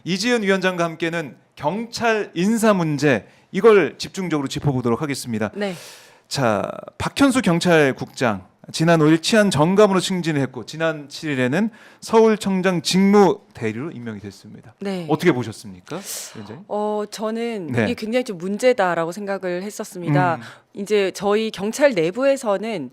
이지은 위원장과 함께는 경찰 인사 문제 이걸 집중적으로 짚어보도록 하겠습니다. 네. 자, 박현수 경찰국장 지난 5일 치안 정감으로 승진을 했고 지난 7일에는 서울청장 직무대리로 임명이 됐습니다. 네. 어떻게 보셨습니까, 위원장님? 저는 네. 이게 굉장히 좀 문제다라고 생각을 했었습니다. 이제 저희 경찰 내부에서는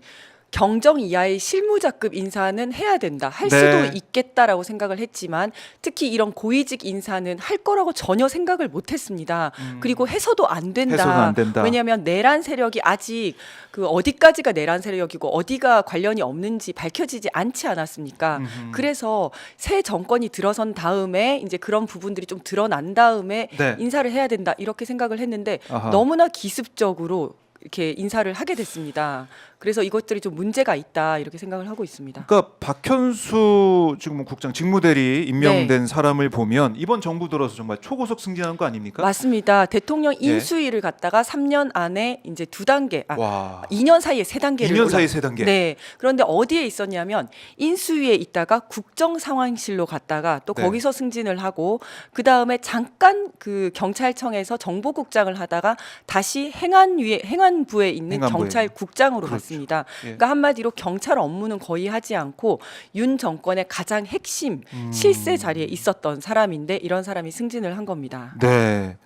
경정 이하의 실무자급 인사는 해야 된다, 할 네. 수도 있겠다라고 생각을 했지만 특히 이런 고위직 인사는 할 거라고 전혀 생각을 못했습니다. 그리고 해서도 안 된다. 해서도 안 된다. 왜냐하면 내란 세력이 아직 그 어디까지가 내란 세력이고 어디가 관련이 없는지 밝혀지지 않지 않았습니까? 그래서 새 정권이 들어선 다음에 이제 그런 부분들이 좀 드러난 다음에 네. 인사를 해야 된다 이렇게 생각을 했는데 아하. 너무나 기습적으로 이렇게 인사를 하게 됐습니다. 그래서 이것들이 좀 문제가 있다 이렇게 생각을 하고 있습니다. 그러니까 박현수 지금 국장 직무대리 임명된 네. 사람을 보면 이번 정부 들어서 정말 초고속 승진한 거 아닙니까? 맞습니다. 대통령 예. 인수위를 갖다가 3년 안에 이제 2단계, 와, 2년 사이에 3단계를 2년 사이 3단계. 네. 그런데 어디에 있었냐면 인수위에 있다가 국정상황실로 갔다가 또 네. 거기서 승진을 하고 그 다음에 잠깐 그 경찰청에서 정보국장을 하다가 다시 행안부에 있는 행안부에. 경찰국장으로 그렇죠. 갔습니다. 예. 그러니까 한마디로 경찰 업무는 거의 하지 않고 윤 정권의 가장 핵심 실세 자리에 있었던 사람인데 이런 사람이 승진을 한 겁니다. 네.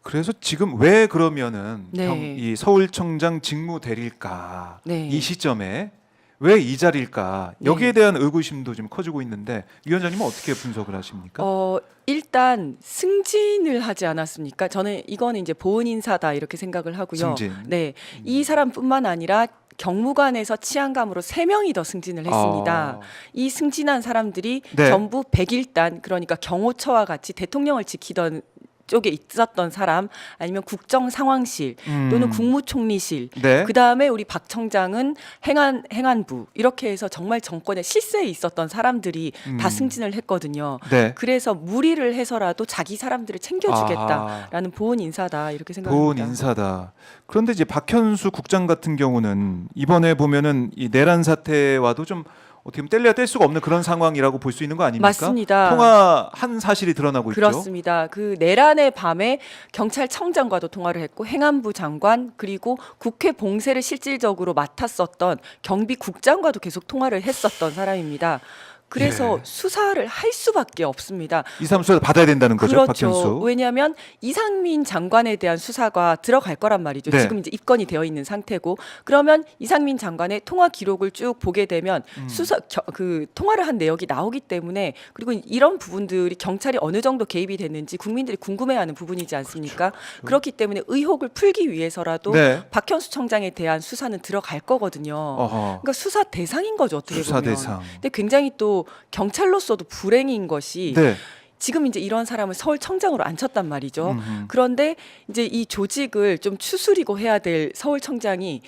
그래서 지금 왜 그러면은 네. 이 서울청장 직무대리일까? 네. 이 시점에 왜 이 자리일까? 여기에 네. 대한 의구심도 좀 커지고 있는데 위원장님은 어떻게 분석을 하십니까? 일단 승진을 하지 않았습니까? 저는 이거는 이제 보은 인사다 이렇게 생각을 하고요. 승진. 네, 이 사람뿐만 아니라 경무관에서 치안감으로 3명이 더 승진을 했습니다. 아. 이 승진한 사람들이 네. 전부 101단 그러니까 경호처와 같이 대통령을 지키던 쪽에 있었던 사람 아니면 국정상황실 또는 국무총리실 네. 그 다음에 우리 박 청장은 행안부 이렇게 해서 정말 정권의 실세에 있었던 사람들이 다 승진을 했거든요. 네. 그래서 무리를 해서라도 자기 사람들을 챙겨주겠다라는 보은 인사다 이렇게 생각합니다. 보은 인사다. 그런데 이제 박현수 국장 같은 경우는 이번에 보면은 이 내란 사태와도 좀 어떻게 보면 뗄래야 뗄 수가 없는 그런 상황이라고 볼 수 있는 거 아닙니까? 맞습니다. 통화한 사실이 드러나고 있죠. 그렇습니다. 그 내란의 밤에 경찰청장과도 통화를 했고 행안부 장관 그리고 국회 봉쇄를 실질적으로 맡았었던 경비국장과도 계속 통화를 했었던 사람입니다. 그래서 예. 수사를 할 수밖에 없습니다. 이 사람 수사 받아야 된다는 거죠, 그렇죠. 박현수. 왜냐하면 이상민 장관에 대한 수사가 들어갈 거란 말이죠. 네. 지금 이제 입건이 되어 있는 상태고 그러면 이상민 장관의 통화 기록을 쭉 보게 되면 그 통화를 한 내역이 나오기 때문에 그리고 이런 부분들이 경찰이 어느 정도 개입이 됐는지 국민들이 궁금해하는 부분이지 않습니까? 그렇기 때문에 의혹을 풀기 위해서라도 네. 박현수 청장에 대한 수사는 들어갈 거거든요. 어허. 그러니까 수사 대상인 거죠, 어떻게 수사 보면. 대상. 근데 굉장히 또 경찰로서도 불행인 것이 네. 지금 이제 이런 사람을 서울청장으로 앉혔단 말이죠. 그런데 이제 이 조직을 좀 추스리고 해야 될 서울청장이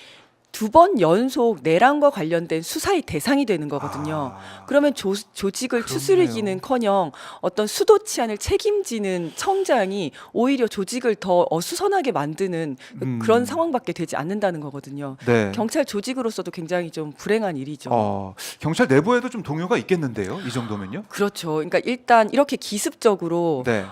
2번 연속 내란과 관련된 수사의 대상이 되는 거거든요. 그러면 조직을 추스리기는커녕 어떤 수도 치안을 책임지는 청장이 오히려 조직을 더 어수선하게 만드는 그런 상황밖에 되지 않는다는 거거든요. 네. 경찰 조직으로서도 굉장히 좀 불행한 일이죠. 경찰 내부에도 좀 동요가 있겠는데요. 이 정도면요. 그렇죠. 그러니까 일단 이렇게 기습적으로 네.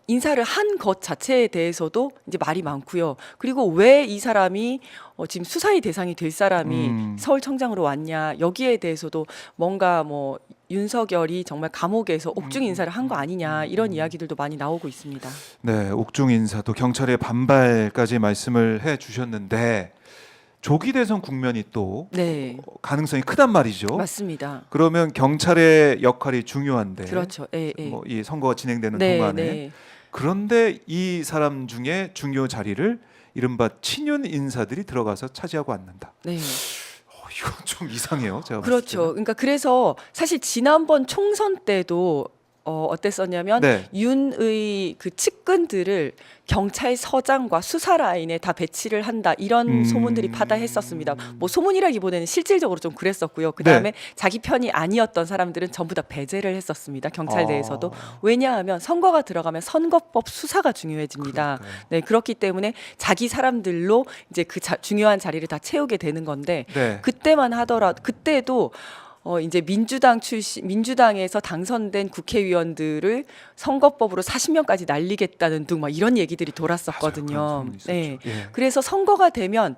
인사를 한 것 자체에 대해서도 이제 말이 많고요. 그리고 왜 이 사람이 지금 수사의 대상이 될 사람이 서울청장으로 왔냐 여기에 대해서도 뭔가 뭐 윤석열이 정말 감옥에서 옥중 인사를 한 거 아니냐 이런 이야기들도 많이 나오고 있습니다. 네, 옥중 인사도 경찰의 반발까지 말씀을 해 주셨는데 조기 대선 국면이 또 네, 가능성이 크단 말이죠. 맞습니다. 그러면 경찰의 역할이 중요한데 그렇죠. 예, 예. 뭐 이 선거가 진행되는 네, 동안에 네. 그런데 이 사람 중에 중요 자리를 이른바 친윤 인사들이 들어가서 차지하고 앉는다. 네. 이건 좀 이상해요. 제가 봤을 그렇죠. 때는. 그러니까 그래서 사실 지난번 총선 때도 어땠었냐면 네. 윤의 그 측근들을 경찰서장과 수사 라인에 다 배치를 한다 이런 소문들이 파다했었습니다. 뭐 소문이라기보다는 실질적으로 좀 그랬었고요. 그 다음에 네. 자기 편이 아니었던 사람들은 전부 다 배제를 했었습니다. 경찰 아. 내에서도. 왜냐하면 선거가 들어가면 선거법 수사가 중요해집니다. 그러니까요. 네, 그렇기 때문에 자기 사람들로 이제 그 중요한 자리를 다 채우게 되는 건데 네. 그때만 하더라도 그때도 이제 민주당에서 당선된 국회의원들을 선거법으로 40명까지 날리겠다는 등 막 이런 얘기들이 맞아요. 돌았었거든요. 그런 소문이 네. 있었죠. 예. 그래서 선거가 되면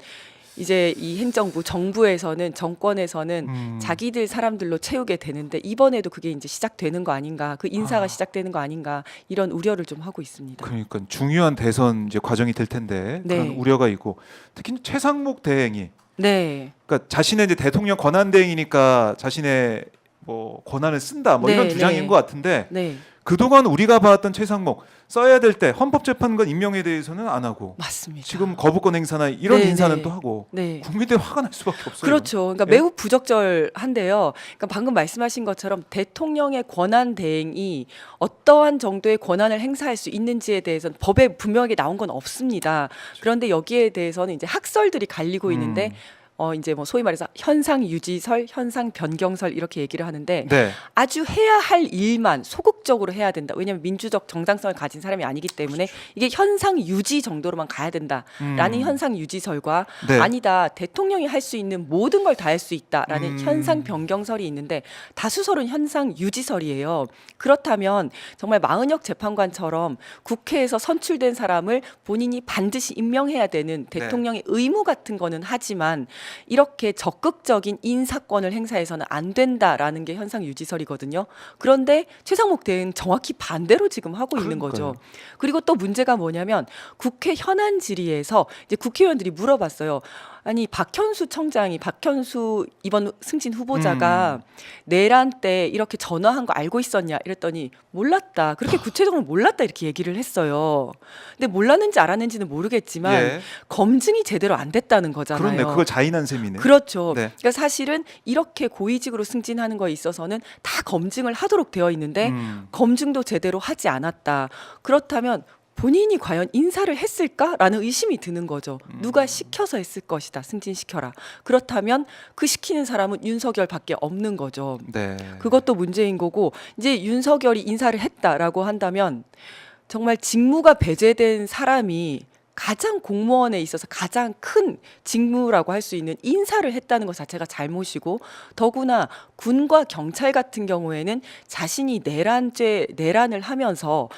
이제 이 정부에서는 정권에서는 자기들 사람들로 채우게 되는데 이번에도 그게 이제 시작되는 거 아닌가, 그 인사가 시작되는 거 아닌가 이런 우려를 좀 하고 있습니다. 그러니까 중요한 대선 이제 과정이 될 텐데 네. 그런 우려가 있고 특히 최상목 대행이 네. 그러니까 자신의 이제 대통령 권한 대행이니까 자신의 뭐 권한을 쓴다 뭐 이런 네, 주장인 네. 것 같은데 네. 그동안 우리가 봐왔던 최상목 써야 될 때 헌법재판관 임명에 대해서는 안 하고 맞습니다. 지금 거부권 행사나 이런 네, 인사는 네. 또 하고 네. 국민들 화가 날 수밖에 없어요. 그렇죠. 그러니까 예? 매우 부적절한데요. 그러니까 방금 말씀하신 것처럼 대통령의 권한 대행이 어떠한 정도의 권한을 행사할 수 있는지에 대해서는 법에 분명하게 나온 건 없습니다. 그런데 여기에 대해서는 이제 학설들이 갈리고 있는데 이제 뭐 소위 말해서 현상 유지설, 현상 변경설 이렇게 얘기를 하는데 네. 아주 해야 할 일만 소극적으로 해야 된다. 왜냐하면 민주적 정당성을 가진 사람이 아니기 때문에 이게 현상 유지 정도로만 가야 된다라는 현상 유지설과 네. 아니다. 대통령이 할 수 있는 모든 걸 다 할 수 있다라는 현상 변경설이 있는데 다수설은 현상 유지설이에요. 그렇다면 정말 마은혁 재판관처럼 국회에서 선출된 사람을 본인이 반드시 임명해야 되는 대통령의 의무 같은 거는 하지만 이렇게 적극적인 인사권을 행사해서는 안 된다라는 게 현상 유지설이거든요. 그런데 최상목 대행은 정확히 반대로 지금 하고 있는 거죠. 그리고 또 문제가 뭐냐면 국회 현안 질의에서 이제 국회의원들이 물어봤어요. 아니 박현수 이번 승진 후보자가 내란 때 이렇게 전화한 거 알고 있었냐 이랬더니 몰랐다. 그렇게 구체적으로 몰랐다 이렇게 얘기를 했어요. 근데 몰랐는지 알았는지는 모르겠지만 예. 검증이 제대로 안 됐다는 거잖아요. 그렇네. 그걸 자인한 셈이네. 그렇죠. 네. 그러니까 사실은 이렇게 고위직으로 승진하는 거에 있어서는 다 검증을 하도록 되어 있는데 검증도 제대로 하지 않았다. 그렇다면 본인이 과연 인사를 했을까라는 의심이 드는 거죠. 누가 시켜서 했을 것이다. 승진시켜라. 그렇다면 그 시키는 사람은 윤석열밖에 없는 거죠. 네. 그것도 문제인 거고 이제 윤석열이 인사를 했다라고 한다면 정말 직무가 배제된 사람이 가장 공무원에 있어서 가장 큰 직무라고 할 수 있는 인사를 했다는 것 자체가 잘못이고 더구나 군과 경찰 같은 경우에는 자신이 내란을 하면서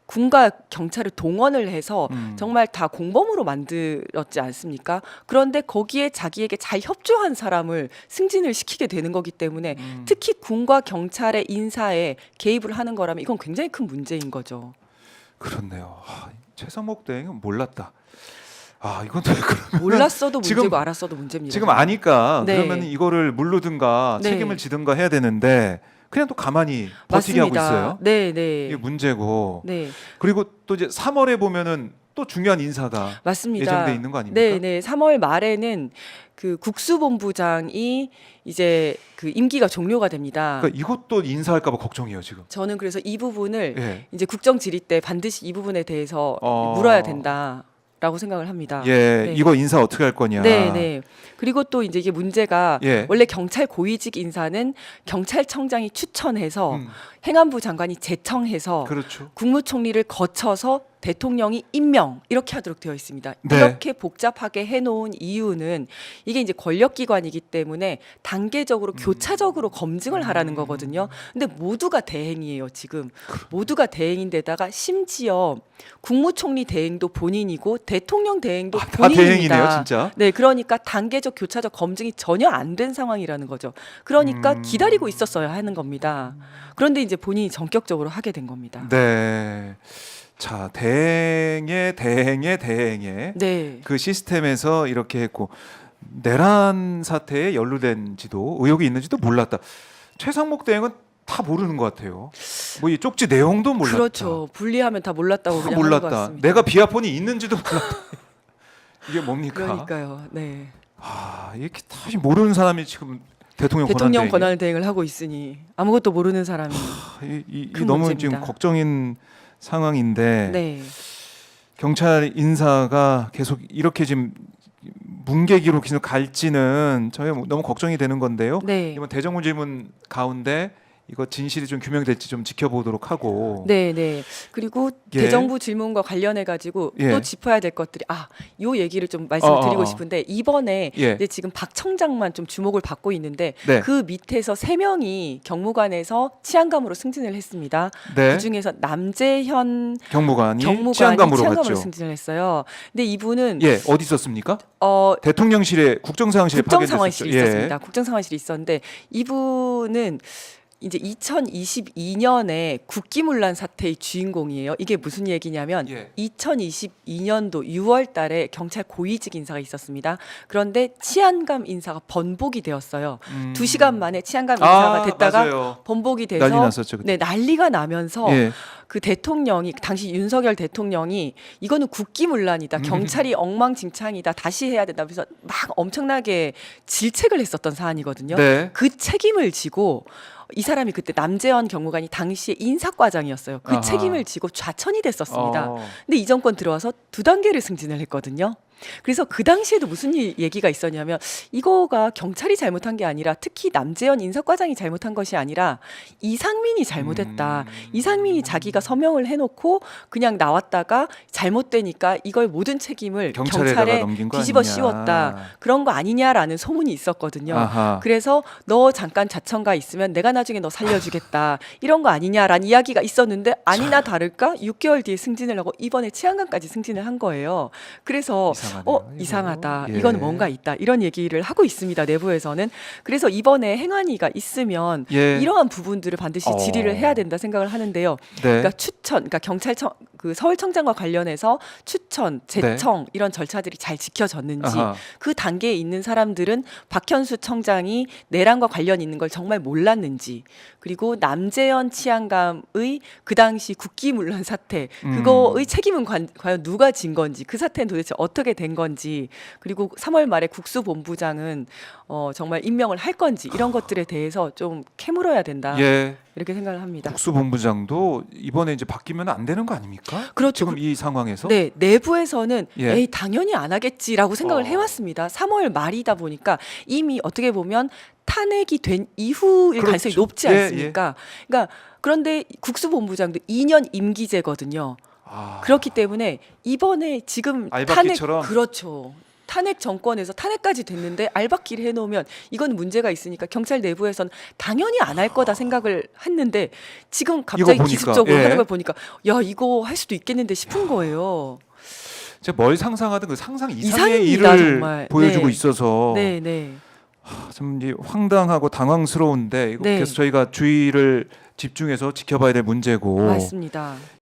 군과 경찰을 동원을 해서 정말 다 공범으로 만들었지 않습니까? 그런데 거기에 자기에게 잘 협조한 사람을 승진을 시키게 되는 거기 때문에 특히 군과 경찰의 인사에 개입을 하는 거라면 이건 굉장히 큰 문제인 거죠. 그렇네요. 최상목 대행은 몰랐다. 이건 또 그러면 몰랐어도 문제고 지금- 알았어도 문제입니다. 지금 아니까 네. 그러면 이거를 물르든가 네. 책임을 지든가 해야 되는데 그냥 또 가만히 버티게 하고 있어요. 네, 이게 네. 문제고. 네. 그리고 또 이제 3월에 보면은 또 중요한 인사가 맞습니다. 예정돼 있는 거 아닙니까? 네, 네. 3월 말에는 그 국수본부장이 이제 그 임기가 종료가 됩니다. 그러니까 이것도 인사할까봐 걱정이에요 지금. 저는 그래서 이 부분을 예. 이제 국정 질의 때 반드시 이 부분에 대해서 어. 물어야 된다라고 생각을 합니다. 예, 네. 이거 인사 어떻게 할 거냐. 네, 네. 그리고 또 이제 이게 문제가 예. 원래 경찰 고위직 인사는 경찰청장이 추천해서 행안부 장관이 제청해서 그렇죠. 국무총리를 거쳐서 대통령이 임명 이렇게 하도록 되어 있습니다. 네. 이렇게 복잡하게 해놓은 이유는 이게 이제 권력기관이기 때문에 단계적으로 교차적으로 검증을 하라는 거거든요. 근데 모두가 대행이에요 지금. 모두가 대행인데다가 심지어 국무총리 대행도 본인이고 대통령 대행도 다 본인입니다. 대행이네요 진짜. 네, 그러니까 단계적 교차적 검증이 전혀 안 된 상황이라는 거죠. 그러니까 기다리고 있었어야 하는 겁니다. 그런데 이제 본인이 전격적으로 하게 된 겁니다. 네. 자, 대행의 네. 그 시스템에서 이렇게 했고 내란 사태에 연루된지도 의혹이 있는지도 몰랐다. 최상목 대행은 다 모르는 것 같아요. 뭐 이 쪽지 내용도 몰랐다. 그렇죠. 분리하면 다 몰랐다고 다 그냥 하는 것 몰랐다. 같습니다. 내가 비아폰이 있는지도 몰랐다. 이게 뭡니까? 그러니까요. 네. 이렇게 다 모르는 사람이 지금 대통령 대통령 권한 권한을 대행을 하고 있으니 아무것도 모르는 사람이. 이 큰 너무 문제입니다. 지금 걱정인 상황인데 네. 경찰 인사가 계속 이렇게 지금 문계기로 계속 갈지는 저희 너무 걱정이 되는 건데요. 네. 이번 대정부 질문 가운데 이거 진실이 좀 규명될지 좀 지켜보도록 하고. 네, 네. 그리고 예. 대정부 질문과 관련해 가지고 예. 또 짚어야 될 것들이 요 얘기를 좀 말씀을 드리고 어. 싶은데 이번에 예. 이제 지금 박 청장만 좀 주목을 받고 있는데 네. 그 밑에서 3명이 경무관에서 치안감으로 승진을 했습니다. 네. 그 중에서 남재현 경무관이 경무관이 치안감으로 치안감으로 갔죠. 승진을 했어요. 근데 이분은 예, 어디 있었습니까? 대통령실에 국정상황실에 국정상황실이 파견됐었죠. 있었습니다. 국정상황실이 있었는데 이분은 이제 2022년에 국기문란 사태의 주인공이에요. 이게 무슨 얘기냐면 예. 2022년도 6월 달에 경찰 고위직 인사가 있었습니다. 그런데 치안감 인사가 번복이 되었어요. 2시간 만에 치안감 인사가 됐다가 맞아요. 번복이 돼서 난리 났었죠, 그때. 네, 난리가 나면서 예. 그 대통령이 당시 윤석열 대통령이 이거는 국기문란이다. 경찰이 엉망진창이다. 다시 해야 된다. 그래서 막 엄청나게 질책을 했었던 사안이거든요. 네. 그 책임을 지고 이 사람이 그때 남재현 경무관이 당시에 인사과장이었어요. 그 아하. 책임을 지고 좌천이 됐었습니다. 어. 근데 이 정권 들어와서 2단계를 승진을 했거든요. 그래서 그 당시에도 무슨 얘기가 있었냐면 이거가 경찰이 잘못한 게 아니라 특히 남재현 인사과장이 잘못한 것이 아니라 이상민이 잘못했다. 이상민이 자기가 서명을 해놓고 그냥 나왔다가 잘못되니까 이걸 모든 책임을 경찰에다가 경찰에 넘긴 거 뒤집어 아니냐. 씌웠다. 그런 거 아니냐라는 소문이 있었거든요. 아하. 그래서 너 잠깐 자천가 있으면 내가 나중에 너 살려주겠다. 이런 거 아니냐라는 이야기가 있었는데 아니나 다를까 6개월 뒤에 승진을 하고 이번에 치안관까지 승진을 한 거예요. 그래서 이상하네요, 이거. 이상하다. 예. 이거는 뭔가 있다. 이런 얘기를 하고 있습니다. 내부에서는. 그래서 이번에 행안위가 있으면 예. 이러한 부분들을 반드시 질의를 해야 된다 생각을 하는데요. 네. 그러니까 그러니까 경찰청 그 서울청장과 관련해서 추천, 제청 이런 절차들이 잘 지켜졌는지 아하. 그 단계에 있는 사람들은 박현수 청장이 내란과 관련 있는 걸 정말 몰랐는지 그리고 남재현 치안감의 그 당시 국기문란 사태 그거의 책임은 과연 누가 진 건지 그 사태는 도대체 어떻게 된 건지 그리고 3월 말에 국수본부장은 정말 임명을 할 건지 이런 것들에 대해서 좀 캐물어야 된다 예. 이렇게 생각을 합니다. 국수본부장도 이번에 이제 바뀌면 안 되는 거 아닙니까? 그렇죠. 지금 이 상황에서. 네, 내부에서는 예. 에이 당연히 안 하겠지라고 생각을 해왔습니다. 3월 말이다 보니까 이미 어떻게 보면 탄핵이 된 이후일 그렇죠. 가능성이 높지 예, 않습니까? 그러니까 그런데 국수본부장도 2년 임기제거든요. 아. 그렇기 때문에 이번에 지금 알박기처럼? 그렇죠. 탄핵 정권에서 탄핵까지 됐는데 알박기를 해놓으면 이건 문제가 있으니까 경찰 내부에서는 당연히 안 할 거다 생각을 했는데 지금 갑자기 이거 보니까, 기습적으로 예. 하는 걸 보니까 야 이거 할 수도 있겠는데 싶은 거예요. 제가 뭘 상상하든 그 상상 이상의 이상입니다, 일을 정말. 보여주고 네. 있어서 네, 네. 참 이제 황당하고 당황스러운데 이거 네. 계속 저희가 주의를 집중해서 지켜봐야 될 문제고 맞습니다.